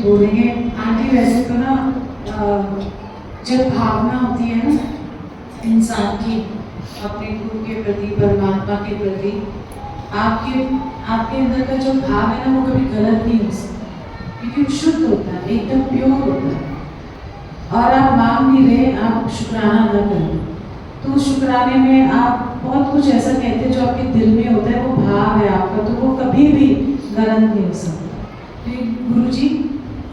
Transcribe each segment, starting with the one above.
बोलेंगे आंटी वैसे तो ना जब भावना होती है ना इंसान की अपने गुरु के प्रति, परमात्मा के प्रति, आपके आपके अंदर का जो भाव है ना वो कभी गलत नहीं हो सकता, क्योंकि वो शुद्ध होता है, एकदम प्योर होता है। और आप मांग नहीं रहे, आप शुक्राना अदा कर रहे, तो शुक्राने में आप बहुत कुछ ऐसा कहते हैं जो आपके दिल में होता है, वो भाव है आपका, तो वो कभी भी गलत नहीं हो सकता। तो गुरु जी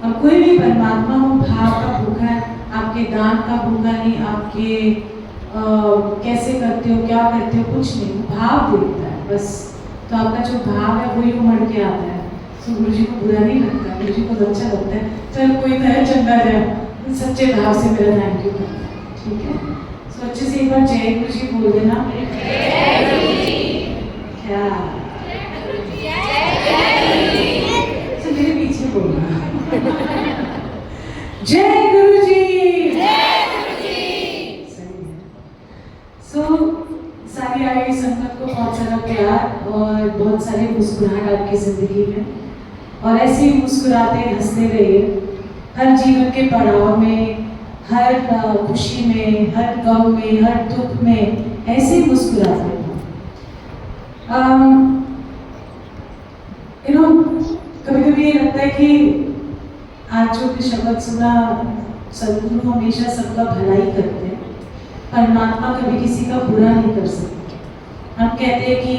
और कोई भी परमात्मा वो भाव का भूखा है, आपके दान का भूखा नहीं, आपके कैसे करते हो, क्या करते हो, कुछ नहीं, भाव देखता है बस। तो आपका जो भाव है वही उमड़ के आता है। तो गुरु जी को बुरा नहीं लगता, गुरु जी को अच्छा लगता है, चल कोई तरह चंगा जाए, सच्चे भाव से मेरा थैंक यू करता है, ठीक है। तो अच्छे से एक बार जय गुरु जी बोल देना। क्या तो मेरे पीछे बोलना। जय गुरु जी। सो सारी आई हुई संगत को बहुत सारा प्यार और बहुत सारी मुस्कुराहट आपकी जिंदगी में, और ऐसे ही मुस्कुराते हंसते रहिए हर जीवन के पड़ाव में, हर खुशी में, हर गम में, हर दुख में, ऐसे ही मुस्कुराते रहो। कभी कभी ये लगता है कि आज जो भी शब्द सुना, सदगुरु हमेशा सबका भला ही करते हैं, परमात्मा कभी किसी का बुरा नहीं कर सकते। हम कहते हैं कि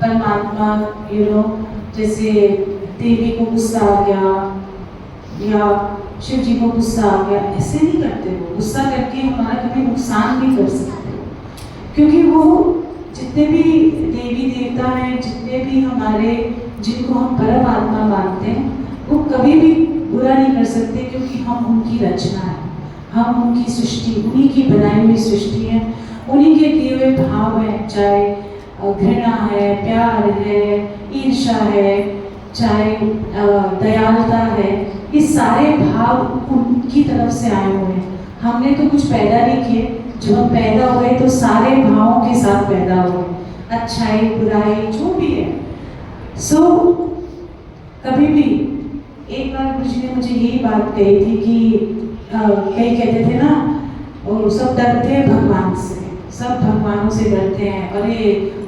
परमात्मा जैसे देवी को गुस्सा आ गया या शिव जी को गुस्सा आ गया, ऐसे नहीं करते। वो गुस्सा करके हमारा कभी नुकसान नहीं कर सकते, क्योंकि वो जितने भी देवी देवता हैं, जितने भी हमारे जिनको हम परमात्मा मानते हैं, वो कभी भी बुरा नहीं कर सकते, क्योंकि हम उनकी रचना है, हम उनकी सृष्टि, उन्हीं की बनाई हुई सृष्टि है, उन्हीं के दिए हुए भाव हैं, चाहे घृणा है, प्यार है, ईर्ष्या है, चाहे दयालुता है, ये सारे भाव उनकी तरफ से आए हुए हैं। हमने तो कुछ पैदा नहीं किए, जब हम पैदा हुए तो सारे भावों के साथ पैदा हुए, अच्छाई बुराई जो भी है। सो कभी भी एक बार गुरु जी ने मुझे यही बात कही थी कि कई कहते थे ना, और सब डरते हैं भगवान से, सब भगवानों से डरते हैं, अरे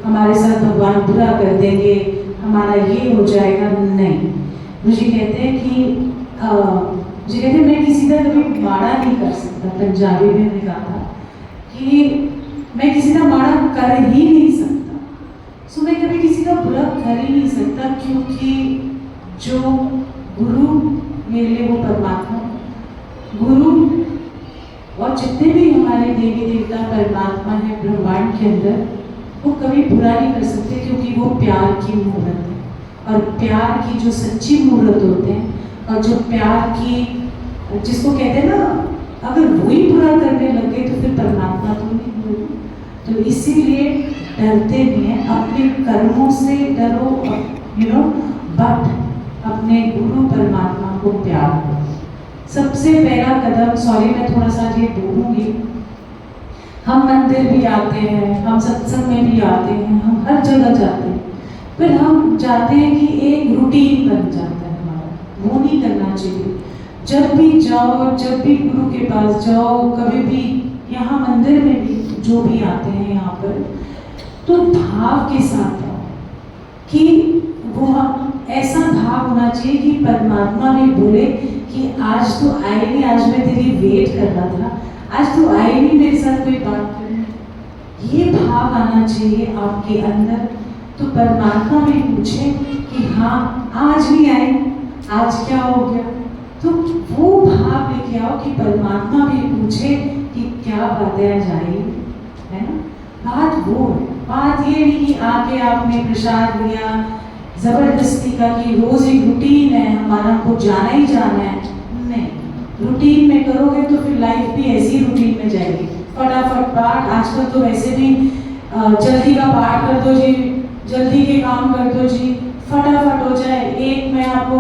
हमारे साथ भगवान बुरा कर देंगे, हमारा ये हो जाएगा। नहीं, मुझे कहते हैं कि मुझे कहते हैं मैं किसी का कभी माड़ा नहीं कर सकता। पंजाबी में मैंने कहा था कि मैं किसी का माड़ा कर ही नहीं सकता। सो मैं कभी किसी का बुरा कर ही नहीं सकता, क्योंकि जो गुरु मेरे लिए वो परमात्मा, गुरु और जितने भी हमारे देवी देवता परमात्मा है ब्रह्मांड के अंदर, वो कभी बुरा नहीं कर सकते, क्योंकि वो प्यार की मूर्त है। और प्यार की जो सच्ची मूर्त होते हैं, और जो प्यार की जिसको कहते हैं ना, अगर वही बुरा करने लगे तो फिर परमात्मा तो नहीं हुए। तो इसीलिए डरते नहीं है, अपने कर्मों से डरो, बट अपने गुरु परमात्मा को प्यार करो। सबसे पहला कदम, सॉरी मैं थोड़ा सा ये बोलूँगी, हम मंदिर भी आते हैं, हम सत्संग में भी आते हैं, हम हर जगह जाते हैं, फिर हम जाते हैं कि एक रूटीन बन जाता है हमारा, वो नहीं करना चाहिए। जब भी जाओ, जब भी गुरु के पास जाओ, कभी भी यहाँ मंदिर में भी जो भी आते हैं यहाँ पर, तो भाव के साथ आओ, कि वो ऐसा भाव होना चाहिए कि परमात्मा भी बोले कि आज तो आई नहीं, आज मैं तेरी वेट कर रहा था, आज तो आई नहीं मेरे साथ कोई बात करने। ये भाव आना चाहिए आपके अंदर, तो परमात्मा भी पूछे कि हाँ आज नहीं आए, आज क्या हो गया। तो वो भाव लेके आओ कि परमात्मा भी पूछे कि क्या बातें आज आई, है ना। बात वो है, बात ये नहीं कि आके आपने प्रसाद लिया जबरदस्ती का, कि रोज एक रूटीन है हमारा, हमको जाना ही जाना है। नहीं, रूटीन में करोगे तो फिर लाइफ भी ऐसी रूटीन में जाएगी। फटाफट पाठ, आजकल तो वैसे भी जल्दी का पाठ कर दो जी, जल्दी के काम कर दो जी, फटाफट हो जाए। एक मैं आपको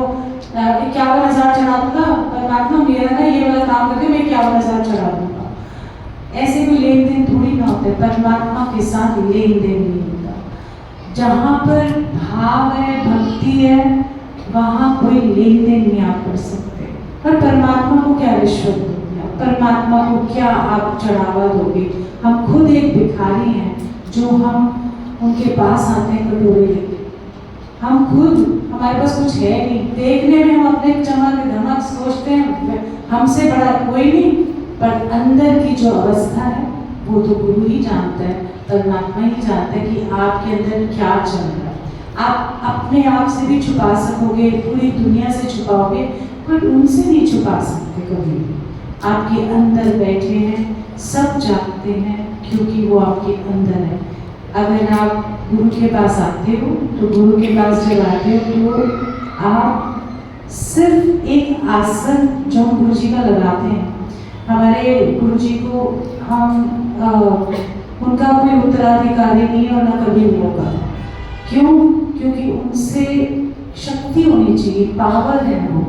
51,000 चढ़ा दूंगा, परमात्मा मेरा ना ये वाला काम करके मैं 51,000 चढ़ा दूंगा। ऐसे कोई लेन देन थोड़ी ना होता है, परमात्मा के साथ लेन देन नहीं होता। जहाँ पर भाव है, भक्ति है, वहाँ कोई लेन देन नहीं आप कर सकते। पर परमात्मा को क्या रिश्वत दोगे आप? परमात्मा को क्या आप चढ़ावा दोगे? हम खुद एक भिखारी हैं जो हम उनके पास आते हैं कटोरे लेके। हम खुद, हमारे पास कुछ है नहीं, देखने में हम अपने चमक धमक सोचते हैं हमसे बड़ा कोई नहीं, पर अंदर की जो अवस्था है वो तो गुरु ही जानता है, परमात्मा ही जानता है कि आपके अंदर क्या चल रहा है। आप अपने आप से भी छुपा सकोगे, पूरी दुनिया से छुपाओगे, पर उनसे नहीं छुपा सकते कभी। आपके अंदर बैठे हैं, सब जानते हैं, क्योंकि वो आपके अंदर है। अगर आप गुरु के पास आते हो तो गुरु के पास जब आते हो तो आप सिर्फ एक आसन जो हम गुरु जी का लगाते हैं, हमारे गुरु जी को हम उनका कोई उत्तराधिकारी नहीं और ना कभी होगा। क्यों? क्योंकि उनसे शक्ति होनी चाहिए, पावर है वो।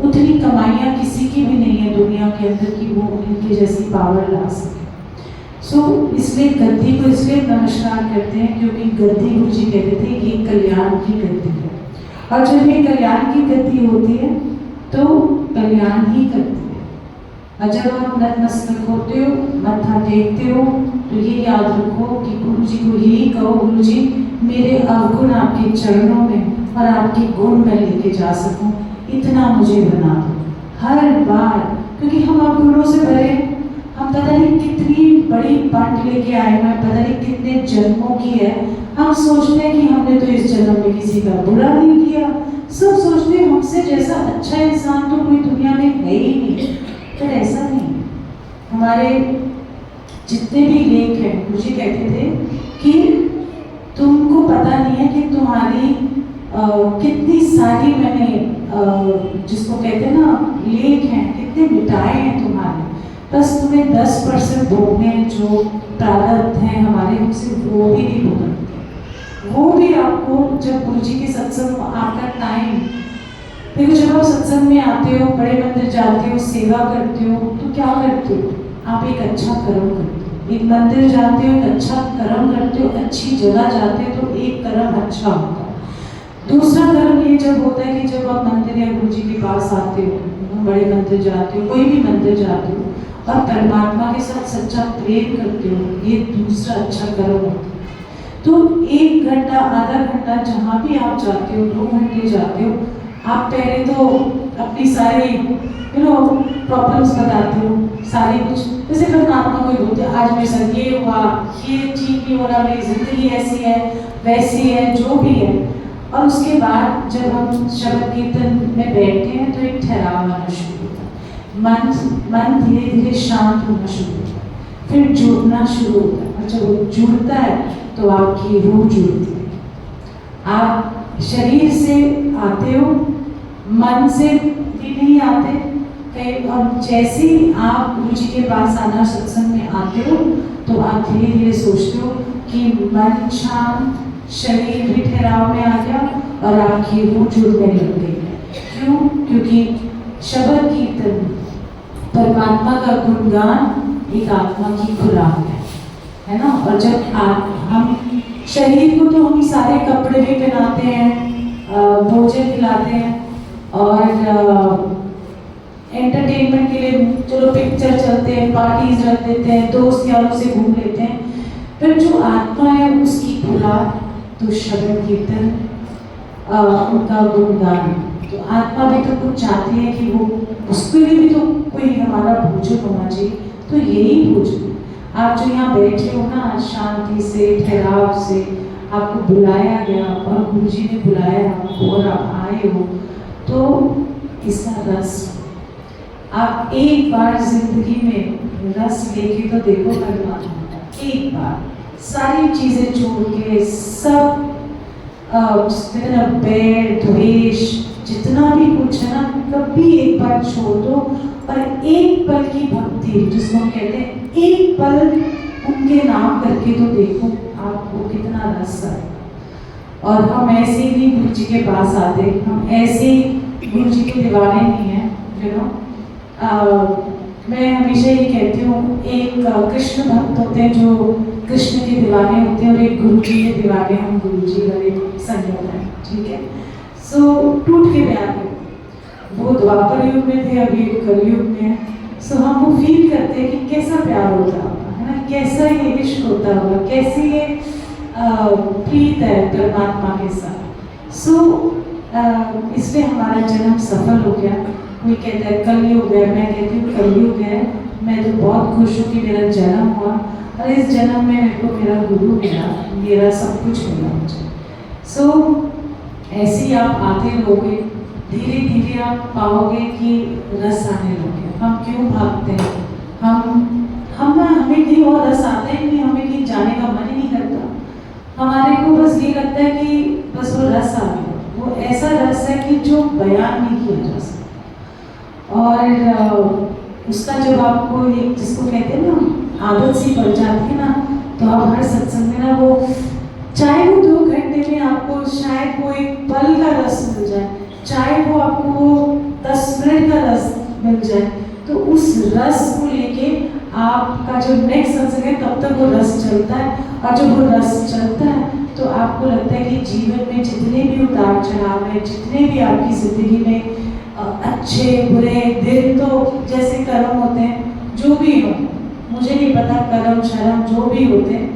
उतनी कमाइयाँ किसी की भी नहीं है दुनिया के अंदर कि वो उनके जैसी पावर ला सके। इसलिए गद्दी को इसलिए नमस्कार करते हैं क्योंकि गद्दी गुरु जी कहते थे ये कल्याण की गद्दी है, और जब ये कल्याण की गद्दी होती है तो कल्याण ही करती है। और जब आप नतमस्तक होते हो, मत्था टेकते हो, तो ये याद रखो कि गुरु जी को यही कहो, गुरु जी मेरे अवगुण आपके चरणों में और आपके गुण में लेके जा सकूं, इतना मुझे बना दो हर बार। क्योंकि हम अवगुणों से भरे, हम पता नहीं कितनी बड़ी पंड लेके आए हैं, पता नहीं कितने जन्मों की है। हम सोचते हैं कि हमने तो इस जन्म में किसी का बुरा नहीं किया, सब सोचते हैं हमसे जैसा अच्छा इंसान तो कोई दुनिया में है ही नहीं, पर ऐसा नहीं। हमारे जितने भी लेख हैं, मुझे कहते थे कि तुमको पता नहीं है कि तुम्हारी कितनी सारी मैंने जिसको कहते हैं ना लेख हैं, कितने मिटाए हैं तुम्हारे, बस तुम्हें 10% भोगने हैं जो प्रारब्ध हैं हमारे, उनसे वो भी नहीं भोगते। वो भी आपको जब गुरु जी के सत्संग आपका टाइम देखो, जब आप सत्संग में आते हो, बड़े मंदिर जाते हो, सेवा करते हो, तो क्या करते हो? आप एक अच्छा कर्म करते हो। एक मंदिर जाते हो, एक अच्छा कर्म करते हो, अच्छी जगह जाते हो तो एक कर्म अच्छा होता है। दूसरा कर्म ये जब होता है कि जब आप मंदिर या गुरु जी के पास आते हो, बड़े मंदिर जाते हो, कोई भी मंदिर जाते हो और परमात्मा के साथ सच्चा प्रेम करते हो, ये दूसरा अच्छा कर्म होता है। तो 1 घंटा, आधा घंटा जहाँ भी आप जाते हो, 2 घंटे जाते हो, आप पहले तो अपनी सारी प्रॉब्लम्स बताते हो, सारी कुछ जैसे परमात्मा को बोलते हैं आज मेरे साथ ये हुआ, ये ठीक नहीं हो रहा, मेरी जिंदगी ऐसी है वैसी है, जो भी है। और उसके बाद जब हम शब्द कीर्तन में बैठते हैं तो एक ठहराव आना शुरू होता है, मन धीरे धीरे शांत होना शुरू होता है, फिर जुड़ना शुरू होता है। और जब वो जुड़ता है तो आपकी रूह जुड़ती है। आप शरीर से आते हो, मन से भी नहीं आते कहीं। और जैसे ही आप गुरु जी के पास आना सत्संग में आते हो तो आप धीरे धीरे सोचते हो कि मन शांत, शरीर भी ठहराव में आ गया और आपकी रूह जुड़ने लग गई। क्यों? क्योंकि शब्द कीर्तन, परमात्मा का गुणगान एक आत्मा की खुराक है ना। और जब हम शरीर को तो हम सारे कपड़े भी पहनाते हैं, भोजन खिलाते हैं और एंटरटेनमेंट के लिए चलो पिक्चर चलते हैं, पार्टीज रख देते हैं, दोस्त यारों से घूम लेते हैं, फिर जो आत्मा है उसकी खुराक तो शब्द कीर्तन, उनका गुणगान। तो आत्मा भी तो कुछ चाहती है कि वो उसके लिए भी तो कोई हमारा भोजन होना चाहिए, तो यही भोजन। आप जो यहाँ बैठे हो ना शांति से, ठहराव से, आपको बुलाया गया और गुरु जी ने बुलाया आपको और आप आए हो, तो इसका रस आप एक बार जिंदगी में रस लेके तो देखो परमात्मा का। एक बार सारी चीजें छोड़ के, सब बैर द्वेष जितना भी कुछ है ना, कभी एक बार छोड़ दो और एक पल की भक्ति जिसको हम कहते हैं, एक पल उनके नाम करके तो देखो आपको कितना रस आएगा। और हम ऐसे ही गुरु जी के पास आते, हम ऐसे ही गुरु जी के दीवाने नहीं हैं, मैं हमेशा ये कहती हूँ, एक कृष्ण भक्त होते हैं जो कृष्ण के दीवाने होते हैं और एक गुरु जी के दीवाने हम गुरु जी वाले संगत हैं, ठीक है। सो टूट के प्यार में, वो द्वापर युग में थे, अभी कलयुग में है। सो हम वो फील करते हैं कि कैसा प्यार होता होगा, है ना, कैसा ये इश्क होता होगा, कैसी ये प्रीत है परमात्मा के साथ। सो इसलिए हमारा जन्म सफल हो गया। कोई कहता है कलयुग है, मैं कहती हूँ कलयुग है। मैं तो बहुत खुश हूँ कि मेरा जन्म हुआ और इस जन्म में मेरे को मेरा गुरु मिला, मेरा सब कुछ मिला मुझे। सो ऐसे ही आप आते रहोगे, धीरे धीरे आप पाओगे कि रस आने लगे। हम क्यों भागते हैं, हमें कहीं और रस आता ही नहीं, हमें कहीं जाने का मन ही नहीं करता। हमारे को बस ये लगता है कि बस वो रस आ गया, वो ऐसा रस है कि जो बयान नहीं किया जा सकता। और उसका जब आपको एक, जिसको कहते हैं ना, आदत सी पड़ जाती है ना, तो आप हर सत्संग में ना, वो चाहे वो 2 घंटे में आपको शायद वो एक पल का रस मिल जाए, चाहे वो आपको वो 10 मिनट का रस मिल जाए, तो उस रस को लेके आपका जो नेक्स्ट सत्संग है तब तक वो रस चलता है। और जब वो रस चलता है तो आपको लगता है कि जीवन में जितने भी उतार चढ़ाव है, जितने भी आपकी जिंदगी में अच्छे बुरे दिन, तो जैसे कर्म होते हैं, जो भी हो, मुझे नहीं पता कर्म शर्म जो भी होते हैं,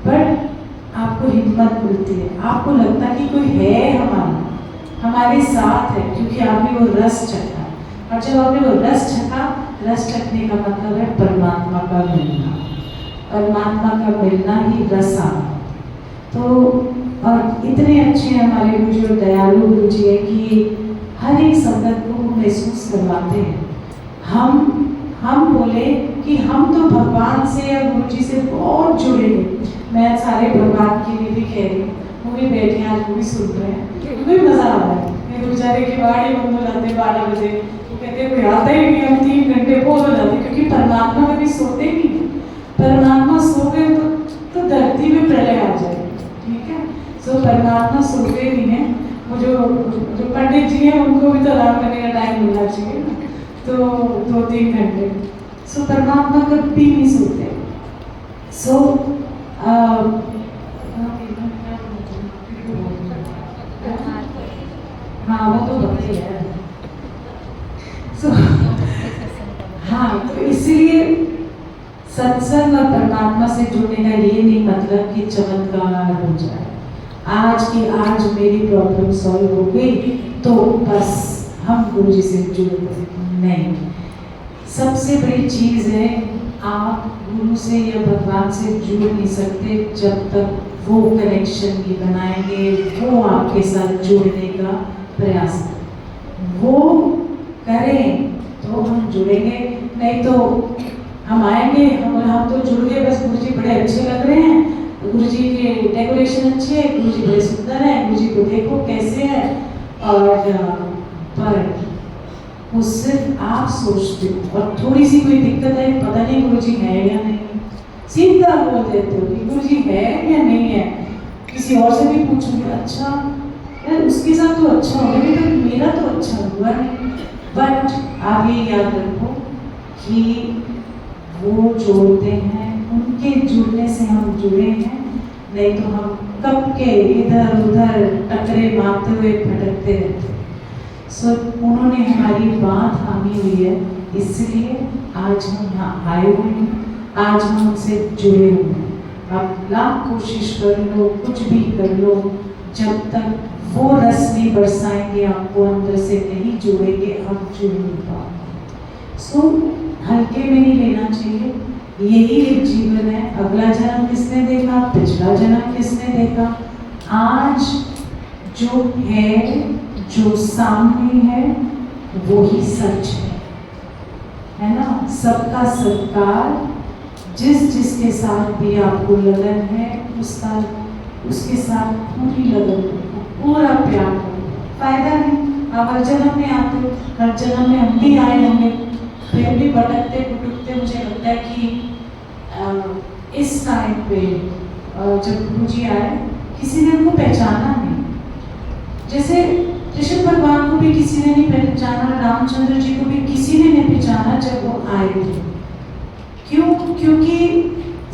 बट आपको हिम्मत मिलती है, आपको लगता है कि कोई है हमारे साथ है, क्योंकि आपने वो रस चखा। और जब आपने वो रस चखा, रस चखने का मतलब है परमात्मा का मिलना, परमात्मा का मिलना ही रस आना। तो और इतने अच्छे हमारे गुरु जी, दयालु गुरु जी है कि हर एक संगत को महसूस करवाते हैं। हम बोले कि हम तो भगवान से या गुरु जी से बहुत जुड़े हैं। मैं सारे भगवान के लिए भी कह रही हूँ, वो भी बैठे हैं, आज वो भी सुन रहे हैं, उनको भी मजा आ रहा है। मेरे बेचारे के बाड़ी बंद हो जाते 12 बजे, वो कहते कोई आता ही नहीं, हम 3 घंटे बोर हो जाते, क्योंकि परमात्मा कभी सोते नहीं। परमात्मा सो गए तो धरती में प्रलय आ जाए, ठीक है। सो परमात्मा सोते नहीं है। वो जो पंडित जी हैं, उनको भी तो आराम करने का टाइम मिलना चाहिए ना, तो 2-3 घंटे। सो परमात्मा कभी नहीं सोते। सो हाँ, वो तो भक्ति है। सो हाँ, तो इसीलिए सत्संग और परमात्मा से जुड़ने का ये नहीं मतलब कि चमत्कार हो जाए, आज की आज मेरी प्रॉब्लम सॉल्व हो गई तो बस हम गुरु जी से जुड़ गए, नहीं। सबसे बड़ी चीज़ है, आप गुरु से या भगवान से जुड़ नहीं सकते जब तक वो कनेक्शन नहीं बनाएंगे, वो आपके साथ जुड़ने का प्रयास करें। वो करें तो हम जुड़ेंगे, नहीं तो हम आएंगे, हम तो जुड़ गए, बस गुरु जी बड़े अच्छे लग रहे हैं, गुरु जी की डेकोरेशन अच्छी है, गुरु जी बड़े सुंदर है, गुरु जी को देखो कैसे है, और पर वो सिर्फ आप सोचते हो। और थोड़ी सी कोई दिक्कत है, पता नहीं गुरु जी है या नहीं, सीधा बोल देते हो कि गुरु जी है या नहीं है। किसी और से भी पूछोगे, अच्छा यार उसके साथ तो अच्छा हो गया, तो मेरा तो अच्छा हुआ नहीं। बट आप ये याद रखो कि वो जोड़ते हैं, उनके जुड़ने से हम जुड़े हैं, नहीं तो हम कब के इधर उधर टकरे मारते हुए भटकते रहते। सो उन्होंने हमारी बात थामी हुई है, इसलिए आज हम यहाँ आए हुए हैं, आज हम उनसे जुड़े हुए हैं। आप लाख कोशिश कर लो, कुछ भी कर लो, जब तक वो रस नहीं बरसाएंगे आपको अंदर से, नहीं जुड़ेंगे, हम जुड़ नहीं पाएंगे। सो हल्के में नहीं लेना चाहिए, यही एक जीवन है। अगला जन्म किसने देखा, पिछला जन्म किसने देखा, आज जो है, जो सामने है, वो ही सच है ना। सबका सत्कार, जिसके साथ भी आपको लगन है, उसके साथ पूरी लगन, पूरा प्यार करो। फायदा नहीं, आप हर जन्म में आते हो, हर जन्म में हम भी आए होंगे, फिर भी भटकते भुटकते। मुझे लगता है कि इस टाइम पे जब गुरु जी आए, किसी ने उनको पहचाना नहीं। जैसे कृष्ण भगवान को भी किसी ने नहीं पहचाना, रामचंद्र जी को भी किसी ने नहीं पहचाना जब वो आए थे। क्यों? क्योंकि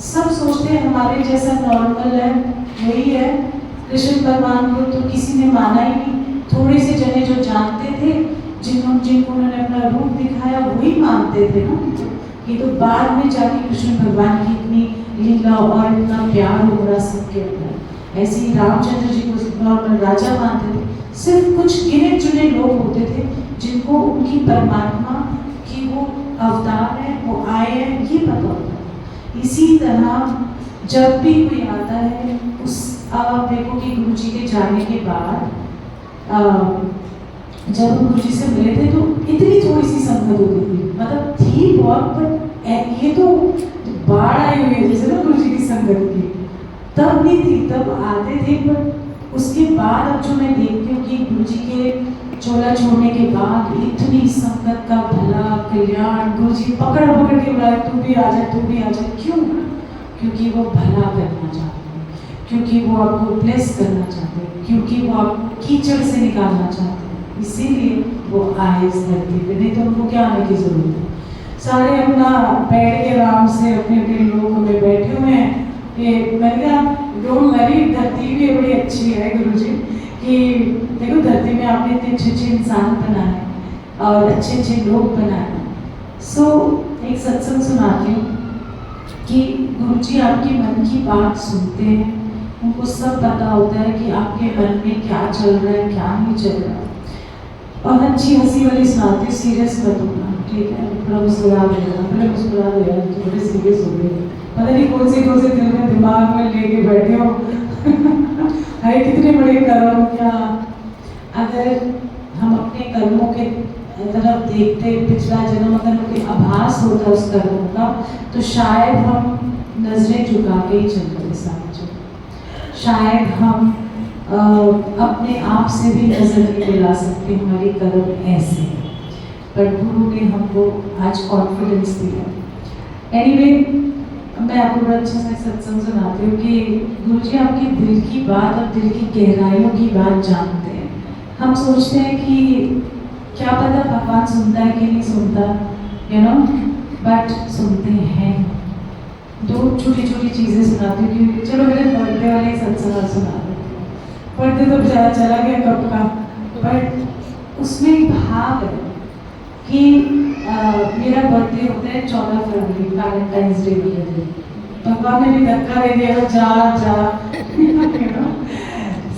सब सोचते हैं हमारे जैसा नॉर्मल है, वही है। कृष्ण भगवान को तो किसी ने माना ही नहीं, थोड़े से जने जो जानते थे, जिनको उन्होंने अपना रूप दिखाया वही मानते थे ना। ये तो बाद में जाके कृष्ण भगवान की इतनी लीला और इतना प्यार हो रहा सबके अंदर। ऐसे ही रामचंद्र जी को नॉर्मल राजा मानते थे, सिर्फ कुछ गिने चुने लोग होते थे जिनको उनकी परमात्मा की वो अवतार है, वो आए हैं, ये पता होता है। इसी तरह जब भी कोई आता है उस देखो कि गुरु जी के जाने के बाद जब हम गुरु जी से मिले थे तो इतनी थोड़ी सी संगत होती थी, मतलब थी बहुत, पर ये तो बाढ़ आई हुई है जैसे ना गुरु जी की संगत की, तब नहीं थी, तब आते थे। पर उसके बाद अब जो मैं देखती हूँ कि गुरु जी के चोला छोड़ने के बाद इतनी संगत का भला कल्याण, गुरु जी पकड़ पकड़ के बुलाए, तू भी आ जा, तू भी आ जा। क्यों? क्योंकि वो भला करना चाहते हैं, क्योंकि वो आपको ब्लेस करना चाहते हैं, क्योंकि वो आपको कीचड़ से निकालना चाहते हैं, इसीलिए वो आए इस धरती पे। नहीं तो उनको क्या आने की जरूरत है? सारे अपना बैठ के आराम से अपने अपने लोगों में बैठे हुए हैं। ये मैंने कहा डोंट वरी, धरती भी बड़ी अच्छी है गुरु जी, कि देखो धरती में आपने इतने अच्छे अच्छे इंसान बनाए और अच्छे अच्छे लोग बनाए। सो एक सत्संग सुनाती हूँ कि गुरु जी आपकी मन की बात सुनते हैं, उनको सब पता होता है कि आपके मन में क्या चल रहा है, क्या नहीं चल रहा। और अच्छी हंसी वाली सुनाती हूँ, सीरियस मत होना, ठीक है? थोड़ा मुस्कुरा देगा, पहले मुस्कुरा देगा, थोड़े सीरियस हो गए, पता नहीं कौन से दिल में दिमाग में लेके बैठे हो। है कितने बड़े कर्म। क्या अगर हम अपने कर्मों के तरफ देखते, पिछला जन्म अगर हमें आभास होता उस कर्मों का, तो शायद हम नजरें झुका के ही चलते समझो, शायद हम अपने आप से भी नजर नहीं मिला सकते, हमारी कर्म ऐसे। पर गुरु ने हमको आज कॉन्फिडेंस दिया। एनीवे, मैं आपको बड़ा अच्छा सा सत्संग सुनाती हूँ कि गुरु जी आपकी दिल की बात और दिल की गहराइयों की बात जानते हैं। हम सोचते हैं कि क्या पता भगवान सुनता है कि नहीं सुनता, यू नो, बट सुनते हैं। दो छोटी छोटी चीज़ें सुनाती हूँ कि चलो मेरे बर्थडे वाले सत्संग सुना देती हूँ। बर्थडे तो बेचारा चला गया कब का, बट उसमें एक भाव है कि मेरा बर्थडे होता है 14 फरवरी, वैलेंटाइंस डे वाले दिन। भगवान ने भी धक्का दे दिया, जा जा।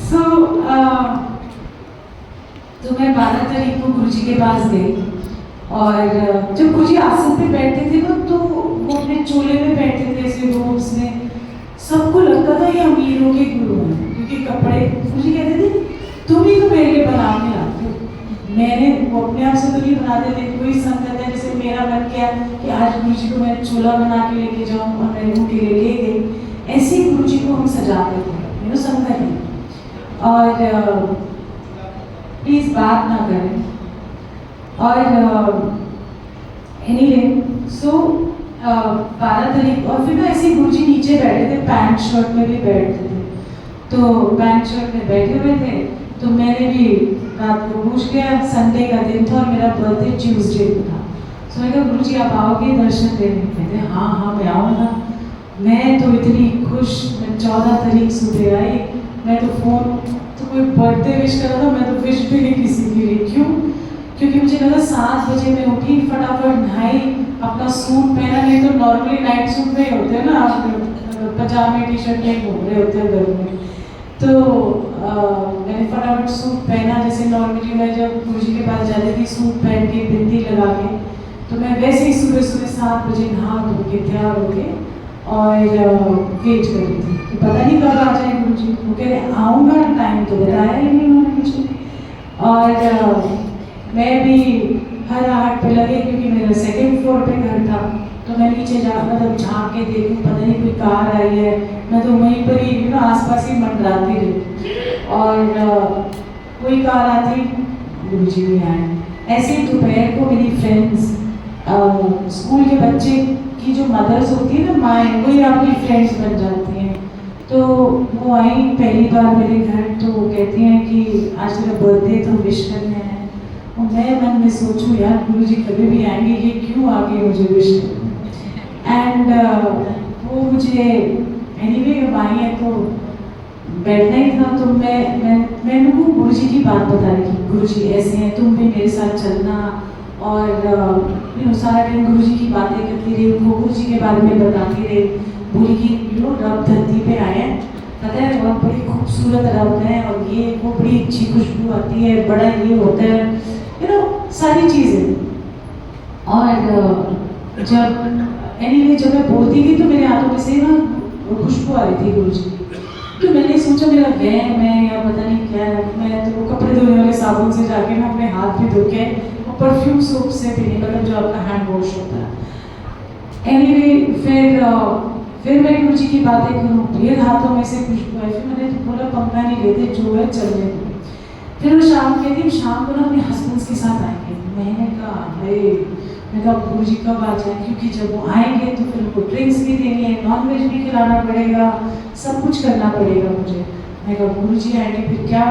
सो तो मैं 12 तारीख को गुरु जी के पास गई, और जब गुरु जी आसन पे बैठते थे ना, तो वो अपने चोले में बैठते थे ऐसे रोब्स में, सबको लगता था ये अमीरों के गुरु हैं, क्योंकि कपड़े गुरु जी कहते थे तुम ही तो मेरे लिए बना के लाते हो, मैंने वो अपने आप से तो नहीं बनाते थे। कोई संगत है, जैसे मेरा मन किया कि आज गुरु जी को मैं चोला बना के लेके जाऊँ और मैं उनके लिए ले गई, ऐसे ही गुरु जी को हम सजाते थे, मेरा संगत है। और प्लीज बात ना करें। और एनीवे, सो 12 तारीख, और फिर ना ऐसे गुरु जी नीचे बैठे थे, पैंट शर्ट में भी बैठते थे, तो पैंट शर्ट में बैठे हुए थे, तो मैंने भी रात को पूछ लिया, संडे का दिन था और मेरा बर्थडे ट्यूसडे को था। सो मैं कहा गुरु जी आप आओगे दर्शन देने? कहते हाँ हाँ मैं आऊँगा। मैं तो इतनी खुश, मैं 14 तारीख सुबह आई, मैं तो फ़ोन, तो कोई बर्थडे विश करा था, मैं तो विश भी नहीं किसी के लिए। क्यों? क्योंकि मुझे लगा 7 बजे मैं उठी, फटाफट नहाई, अपना सूट पहना, नहीं तो नॉर्मली नाइट सूट में होते हैं ना, आप पजामे टी शर्ट में घूम रहे होते हैं घर में, तो मैंने फटाफट सूट पहना, जैसे नॉर्मली मैं जब गुरु जी के पास जाती थी सूट पहन के बिंदी लगा के, तो मैं वैसे ही सुबह सुबह 7 बजे नहा धो के तैयार हो के और वेट कर रही थी कि पता नहीं कब आ जाए गुरु जी। वो कह रहे आऊँगा, टाइम तो बताया ही नहीं उन्होंने मुझे। और मैं भी हर हाट पे लगे, क्योंकि मेरा 2nd फ्लोर पे घर था, तो मैं नीचे जा मतलब झाँक के देखूँ पता नहीं कोई कार आई है, मैं तो वहीं पर ही ना आसपास ही मंडराती रही, और कोई कार आती, गुरु जी नहीं आए। ऐसे दोपहर को मेरी फ्रेंड्स, स्कूल के बच्चे की जो मदर्स होती है ना, माएँ, वही आपकी फ्रेंड्स बन जाती हैं, तो वो आई पहली बार मेरे घर, तो वो कहती हैं कि आज तेरा बर्थडे तो विश करने हैं। और मैं मन में सोचूं यार गुरु जी कभी भी आएंगे, ये क्यों आगे मुझे विश करने। एंड वो मुझे एनीवे आई है, तो बैठना ही था तो मैं उनको गुरु जी की बात बता रही थी, गुरु जी ऐसे हैं, तुम भी मेरे साथ चलना। और सारा टाइम गुरु जी की बातें करती रही, उनको गुरु जी के बारे में बताती रही। बोली कि रब धरती पे आए हैं, पता है, और बड़ी खूबसूरत रब है, और ये वो बड़ी अच्छी खुशबू आती है, बड़ा ये होता है, सारी चीज़ें। और जब मैं बोलती थी तो मेरे हाथों में से ना खुशबू आ रही थी गुरु जी की। तो मैंने सोचा मेरा वहम है या पता नहीं क्या है, मैं तो वो कपड़े धोने वाले साबुन से जाके ना अपने हाथ भी धो के और परफ्यूम सोप से भी नहीं, मतलब जो आपका हैंड वॉश होता है। फिर मैं गुरु जी की बातें करूँ, फिर हाथों में से खुशबू आई। फिर मैंने बोला पंखा नहीं लेते, जो है चलने दो। फिर वो शाम कहती हम शाम को ना अपने हस्बैंड्स के साथ आएंगे। मैंने कहा गुरु जी कब आ जाए, क्योंकि जब वो आएंगे तो फिर उनको ड्रिंक्स भी देनी है, नॉन वेज भी खिलाना पड़ेगा, सब कुछ करना पड़ेगा मुझे। मैं कहा गुरु जी आएंगे फिर क्या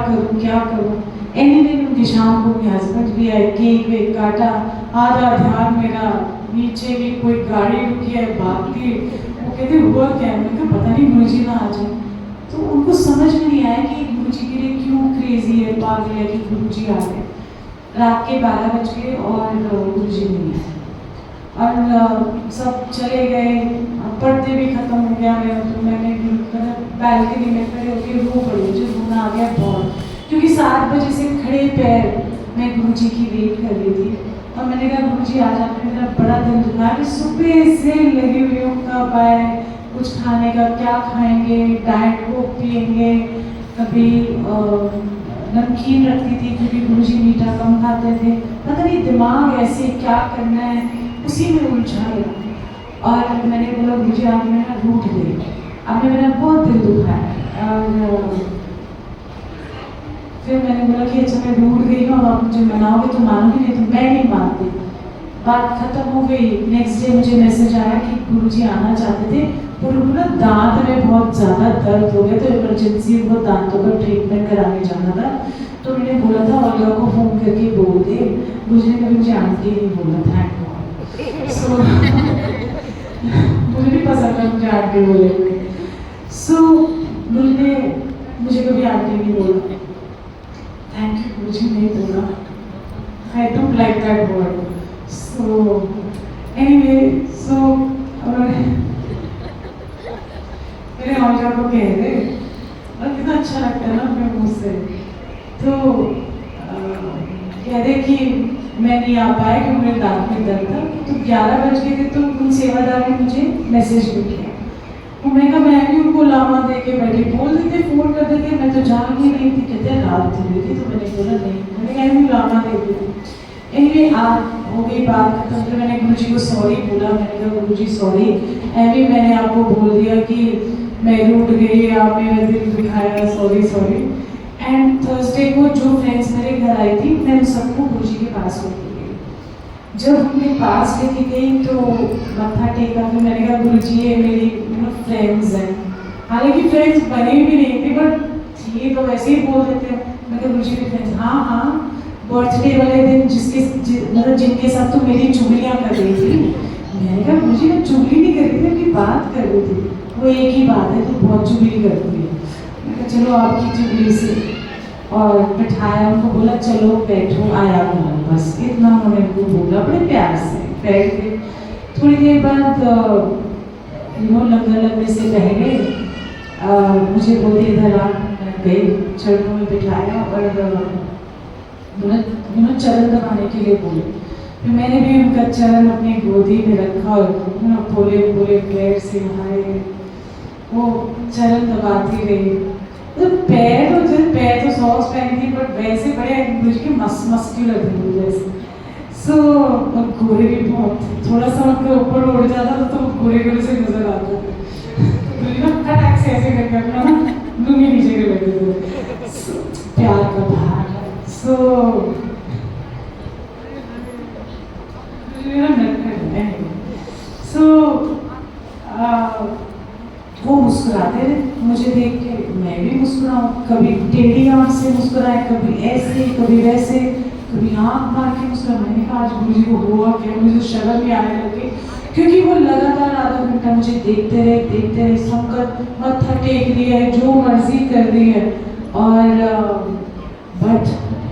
करूँ। एनीवे उनके शाम को मेरे हस्बैंड भी आए, केक वेक काटा, आधा ध्यान मेरा नीचे भी कोई गाड़ी रुकी है भागती। वो कहते हुआ क्या है, मैं कहा पता नहीं गुरु जी ना आ जाए। तो उनको समझ में नहीं आया कि गुरु जी के लिए क्यों क्रेजी है, पागल है कि गुरु जी आ गए। रात के 12 बज गए और गुरु जी नहीं आए, और सब चले गए, पर्दे भी खत्म हो गया है। तो मैंने बैल्कनी में खड़े होकर रो पड़ी, मुझे रोना आ गया बहुत, क्योंकि 7 बजे से खड़े पैर मैं गुरु जी की वेट कर रही थी। और मैंने कहा गुरु जी आ जाते, मेरा बड़ा दिल दुखा है, सुबह से लगी हुई हूँ, कब आए, कुछ खाने का क्या खाएंगे, डाइट को पिएंगे। कभी नमकीन रखती थी क्योंकि गुरु जी मीठा कम खाते थे। पता नहीं दिमाग ऐसे क्या करना है, उसी में उलझा गया। और मैंने बोला गुरु जी आज मैं रूठ गई, आपने मेरा बहुत दिल दुखाया। और फिर मैंने बोला कि अच्छा मैं रूठ गई हूँ, अब आप मुझे मनाओगे तो मानोगे, नहीं तो मैं नहीं मानती। बात खत्म हो गई। नेक्स्ट डे मुझे मैसेज आया कि गुरु जी आना चाहते थे, पर उनको दांत में बहुत ज़्यादा दर्द हो गया, तो इमरजेंसी उनको दांतों का ट्रीटमेंट कराने जाना था। तो मैंने बोला था ओलिया को फ़ोन करके बोल दे। गुरु जी ने कभी मुझे आंटी नहीं बोला था। सो मुझे भी पसंद है मुझे आंटी बोले। सो गुरु ने मुझे कभी आंटी नहीं बोला। थैंक यू गुरु जी नहीं बोला। I don't like that word. So anyway, मेरे औजा को कह रहे और कितना अच्छा लगता है ना अपने मुँह से। तो कह रहे कि मैं नहीं आ पाया क्योंकि मेरे दांत में दर्द था। तो 11 बज गए थे, तो उन सेवादार ने मुझे मैसेज भी किया। तो मैं कहा मैं भी उनको लामा दे के बैठी, बोल देते फ़ोन कर देते, मैं तो जान ही नहीं थी। कहते रात थी थी, तो मैंने बोला नहीं, मैंने कहा लामा दे दी। एनीवे हो गई बात खत्म। फिर मैंने गुरु जी को सॉरी बोला, मैंने कहा गुरु जी सॉरी, एवी मैंने आपको बोल दिया कि मैं रूठ गई, आप मेरा दिल दुखाया, सॉरी। एंड थर्सडे को जो फ्रेंड्स मेरे घर आई थी, मैं उन सबको गुरु जी के पास लेके गई। जब उनके पास लेके गई तो मत्था टेका। फिर मैंने कहा गुरु जी ये मेरी फ्रेंड्स हैं, हालांकि फ्रेंड्स बने भी नहीं थे, बट ये तो वैसे ही बोल देते हैं। मैं कहा गुरु जी के फ्रेंड्स, हाँ बर्थडे वाले दिन मतलब जिनके साथ तो मेरी चुगलियाँ कर रही थी। मैंने कहा मुझे मैं चुगली नहीं कर रही थी, उनकी बात कर रही थी। वो एक ही बात है, तो बहुत चुगली करती है। मैंने कहा चलो आपकी चुगली से, और बिठाया, उनको बोला चलो बैठो, आया करो, बस इतना उन्होंने उनको बोला बड़े प्यार से। बैठ गए। थोड़ी देर बाद लंगर लगने से पहले मुझे बोलते इधर आ गए, चरणों में बिठाया और चरण दबाने के लिए बोले। फिर मैंने भी उनका चरण अपनी गोदी में रखा और बोले पैर से हाय, वो चरण दबाती रही। तो पैर तो सॉक्स पहनी थी, बट वैसे बड़े मुझे मस्क्यूलर थे जैसे। सो घोड़े भी बहुत, थोड़ा सा उनके ऊपर उड़ जाता था तो घोड़े से नजर आते थे। फटाक से ऐसे करके अपना लुंगी नीचे कर लेते थे। प्यार का भार। सो वो मुस्कुराते थे मुझे देख के, मैं भी मुस्कुराऊँ। कभी टेढ़ी आँख से मुस्कुराए, कभी ऐसे, कभी वैसे, कभी आँख मार के मुस्कुरा। मैंने कहा आज गुरु जी को हुआ क्या, मुझे शर्म ही आने लगी क्योंकि वो लगातार आधा घंटा मुझे देखते रहे, सबका मत्था टेक लिया है, जो मर्जी कर दी है। और बट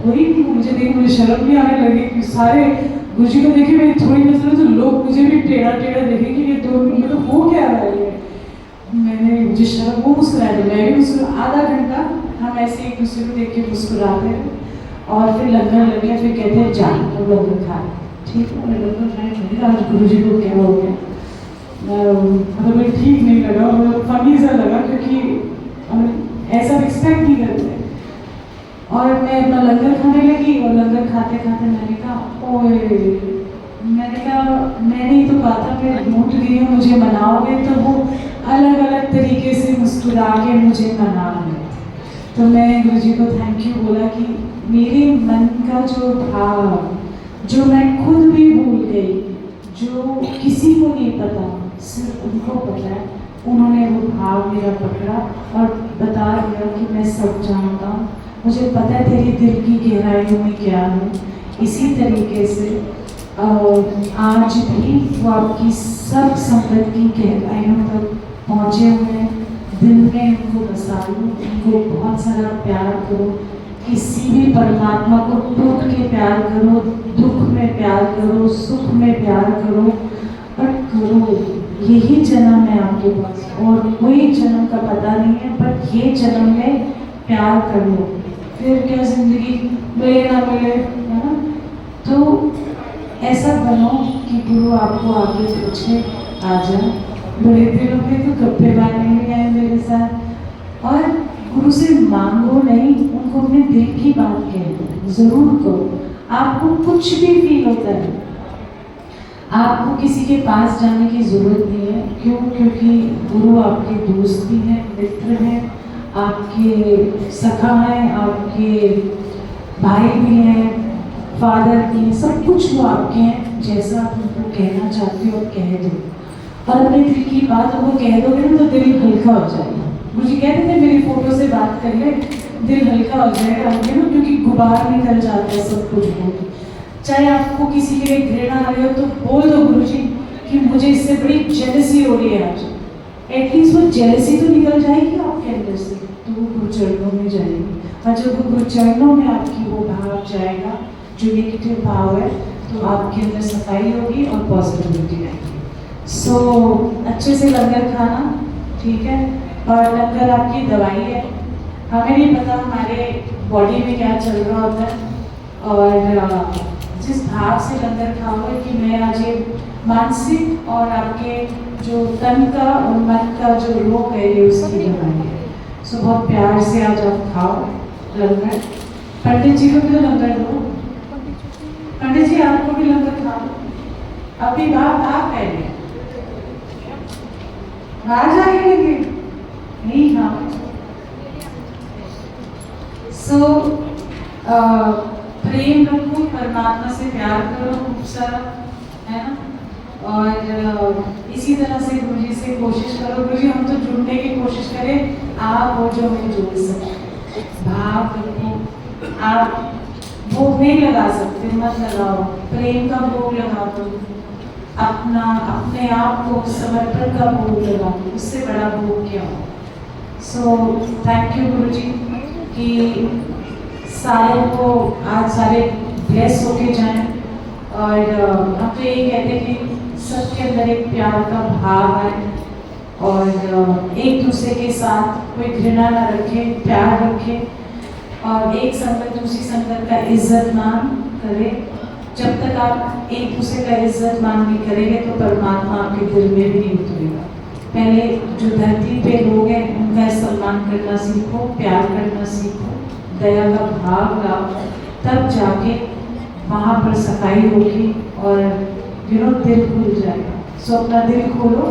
वही मुझे देख मुझे शर्म भी आने लगी कि सारे गुरुजी को देखे मेरी थोड़ी नजर तो लोग मुझे भी टेढ़ा देखे कि ये तो मतलब वो क्या रहा है। मैंने मुझे शर्म, वो मुस्कुरा दी, मैं भी मुस्कुरा। आधा घंटा हम ऐसे एक दूसरे को देख के मुस्कुराते हैं और फिर लंगर लग गया। फिर कहते हैं जा हम लंगर खाए। ठीक है, मैं लंगर खाए, आज गुरुजी को क्या हो गया। मतलब मुझे ठीक नहीं लगा, मतलब फनी सा लगा, क्योंकि हम ऐसा एक्सपेक्ट नहीं करते। और मैं अपना लंगर खाने लगी और लंगर खाते खाते मैंने कहा ओए, मैंने ही तो कहा था मैं रूठ गई हूँ, मुझे मनाओगे। तो वो अलग अलग तरीके से मुस्कुरा के मुझे मना रहे। तो मैं गुरुजी को थैंक यू बोला कि मेरे मन का जो भाव, जो मैं खुद भी भूल गई, जो किसी को नहीं पता, सिर्फ उनको पता है, उन्होंने वो भाव मेरा पकड़ा और बता दिया कि मैं सब जानता हूँ, मुझे पता है तेरी दिल की गहराइयों में क्या है। इसी तरीके से आज भी वो आपकी सब संगत की गहराइयों तक पहुँचे हुए हैं। दिल में उनको बसा लो, उनको बहुत सारा प्यार करो, किसी भी परमात्मा को टूट के प्यार करो, दुख में प्यार करो, सुख में प्यार करो, पर करो। यही जन्म है आपके पास और कोई जन्म का पता नहीं है, बट ये जन्म में प्यार कर लो, फिर क्या जिंदगी मिले ना मिले, है ना। तो ऐसा बनो कि गुरु आपको आगे पूछे आ जाए। बड़े दिनों में तो गप्पे मारने भी आए मेरे साथ, और गुरु से मांगो नहीं, उनको अपने दिल की बात कह दो, जरूर करो। आपको कुछ भी फील होता है, आपको किसी के पास जाने की जरूरत नहीं है। क्यों? क्योंकि गुरु आपके दोस्त भी हैं, मित्र हैं, आपके सखा हैं, आपके भाई भी हैं, फादर भी हैं, सब कुछ वो आपके हैं। जैसा आप उनको कहना चाहते हो कह दो, और अपने दिल की बात उनको कह दोगे ना तो दिल हल्का हो जाएगा। मुझे कहते थे मेरी फोटो से बात कर ले, दिल हल्का हो जाएगा, ना, क्योंकि गुबार निकल जाता है सब कुछ बोल। चाहे आपको किसी के लिए घृणा आ रही हो तो बोल दो गुरुजी कि मुझे इससे बड़ी जेलसी हो रही है आज। एटलीस्ट वो जेलसी तो निकल जाएगी आपके अंदर से, तो वो गुरु चरणों में जाएगी। और जब वो गुरु चरणों में आपकी वो भाव जाएगा, जो नेगेटिव भाव है, तो आपके अंदर सफाई होगी और पॉजिटिविटी आएगी। सो अच्छे से लंगर खाना, ठीक है। और लंगर आपकी दवाई है। हमें नहीं पता हमारे बॉडी में क्या चल रहा होता है, और जिस भाव से लंगर खाओगे कि मैं आज ये मानसिक और आपके जो तन का और मन का जो रोग है ये उसकी दवाई है। सो बहुत प्यार से आज आप खाओ लंगर। पंडित जी को भी तो लंगर दो। पंडित जी आपको भी लंगर खाओ। अभी बात आप पहले बाहर जाएंगे नहीं खाओ। सो प्रेम रखो, परमात्मा से प्यार करो खूब सारा, है ना। और इसी तरह से गुरुजी से कोशिश करो, गुरुजी हम तो जुड़ने की कोशिश करें, आप वो जो हमें जोड़ सकते। भाव रखो, आप भोग नहीं लगा सकते, मत लगाओ, प्रेम का भोग लगा दो, अपना अपने आप को समर्पण का भोग लगा दो, उससे बड़ा भोग क्या हो। सो थैंक यू गुरुजी कि सारों को आज सारे ब्लेस होके जाएं। और हम तो यही कहते हैं कि सबके अंदर एक प्यार का भाव है, और एक दूसरे के साथ कोई घृणा ना रखे, प्यार रखे, और एक संगत दूसरी संगत का इज्जत मान करे। जब तक आप एक दूसरे का इज्जत मान नहीं करेंगे तो परमात्मा आपके दिल में भी नहीं उतरेगा। पहले जो धरती पे लोग हैं उनका सम्मान करना सीखो, प्यार करना सीखो, दया का भाव लाओ, तब जाके वहाँ पर सफाई होगी और दिल खुल जाएगा। सो अपना दिल खोलो,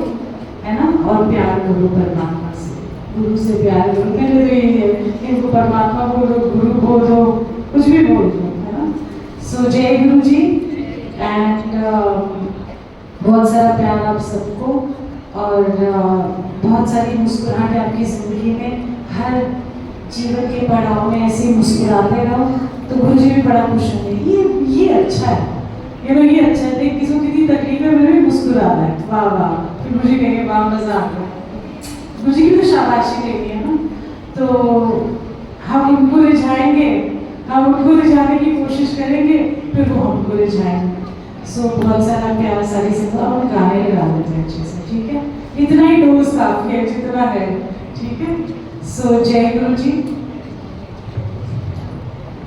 है ना, और प्यार करो परमात्मा से, गुरु से प्यार करो। पहले तो यही है, इनको परमात्मा बोलो, गुरु बोल दो, कुछ भी बोल दो, है ना। सो जय गुरु जी। एंड बहुत सारा प्यार आप सबको, और बहुत सारी मुस्कुराहट आपकी जिंदगी में। हर जीवन के पड़ाव में ऐसे मुस्कुराते रहो तो गुरु जी भी बड़ा खुश होंगे। ये अच्छा है, ये अच्छा है। देख किसी को कितनी तकलीफ है, मैंने मुस्कुरा रहा है, वाह वाह, फिर मुझे कहेंगे वाह मजा आ गया, मुझे की तो शाबाशी देनी है ना। तो हम उनको रिझाएंगे, हम उनको रिझाने की कोशिश करेंगे, फिर वो हमको रिझाएंगे। सो बहुत सारा प्यार सारी सेवा और गाने लगा देते हैं अच्छे से, ठीक है। इतना ही डोज काफी है जितना है, ठीक है। सो जय गुरु जी।